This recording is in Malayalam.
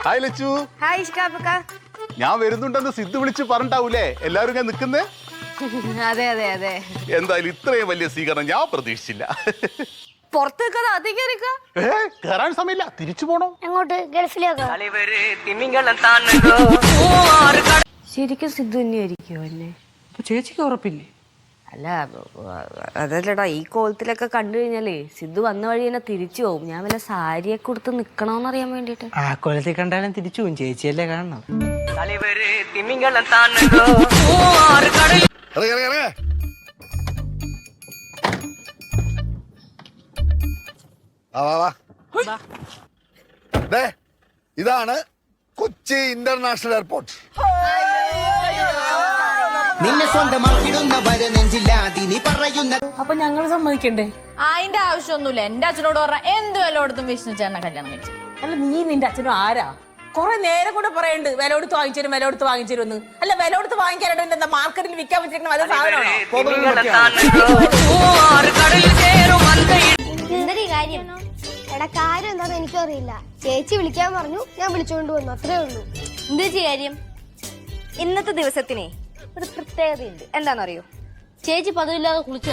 ഹായ് ലച്ചു. ഹായ് ഇഷ്കാപ്പക്ക. ഞാൻ വരുന്നുണ്ടെന്ന് സിദ്ധു വിളിച്ച് പറഞ്ഞിട്ടാവൂലേ എല്ലാരും ഞാൻ നിക്കുന്നേ? അതെ അതെ അതെ. എന്തായാലും ഇത്രയും വലിയ സ്വീകരണം ഞാൻ പ്രതീക്ഷിച്ചില്ല. പുറത്ത് കേറാൻ സമയമില്ല, തിരിച്ചു പോണോ? എങ്ങോട്ട്? ഗൾഫിലേക്കോ? ശരിക്കും സിദ്ധു തന്നെയായിരിക്കുമോ എന്നെ? ചേച്ചിക്ക് ഉറപ്പില്ലേ? അല്ല അതല്ലടാ, ഈ കോലത്തിലൊക്കെ കണ്ടു കഴിഞ്ഞാലേ സിദ്ധു വന്ന വഴി തന്നെ തിരിച്ചു പോകും. ഞാൻ വല്ല സാരിയൊക്കെ കൊടുത്ത് നിക്കണോന്നറിയാൻ വേണ്ടിട്ട്. ആ കൊലത്തിൽ കണ്ടാലും തിരിച്ചു പോകും. ചേച്ചിയല്ലേ കാണണം. ഇതാണ് കൊച്ചി ഇന്റർനാഷണൽ എയർപോർട്ട്. നിന്നെ സ്വന്തമാക്കിടുന്നവരെ നെഞ്ചില്ലാതി നീ പറയുന്ന. അപ്പൊ ഞങ്ങൾ സമ്മതിക്കണ്ടേ? അതിന്റെ ആവശ്യമൊന്നുമില്ല. എന്റെ അച്ഛനോട് പറഞ്ഞ എന്ത് വിലയോടത്തും വിഷ്ണു ചേട്ടനെ കല്യാണം കഴിച്ചു. അല്ല, നീ നിന്റെ അച്ഛനും ആരാ? കൊറേ നേരം കൂടെ പറയണ്ട് വില കൊടുത്ത് വാങ്ങിച്ചു, വില കൊടുത്ത് വാങ്ങിച്ചിരുന്നു. അല്ല, വില കൊടുത്ത് വാങ്ങിക്കാനായിട്ട് എന്താ മാർക്കറ്റിൽ വിൽക്കാൻ പറ്റിയിരിക്കുന്ന വല്ല സാധനമാണോ? എന്തൊരു കാര്യം? എടാ, കാര്യം എന്താന്ന് എനിക്കും അറിയില്ല. ചേച്ചി വിളിക്കാൻ പറഞ്ഞു, ഞാൻ വിളിച്ചുകൊണ്ട് വന്നു, അത്രേ ഉള്ളൂ. എന്താ കാര്യം? ഇന്നത്തെ ദിവസത്തിനെ ഒരു പ്രത്യേകതയുണ്ട്. എന്താണെന്നറിയോ? ചേച്ചി പതിവില്ലാതെ കുളിച്ചു.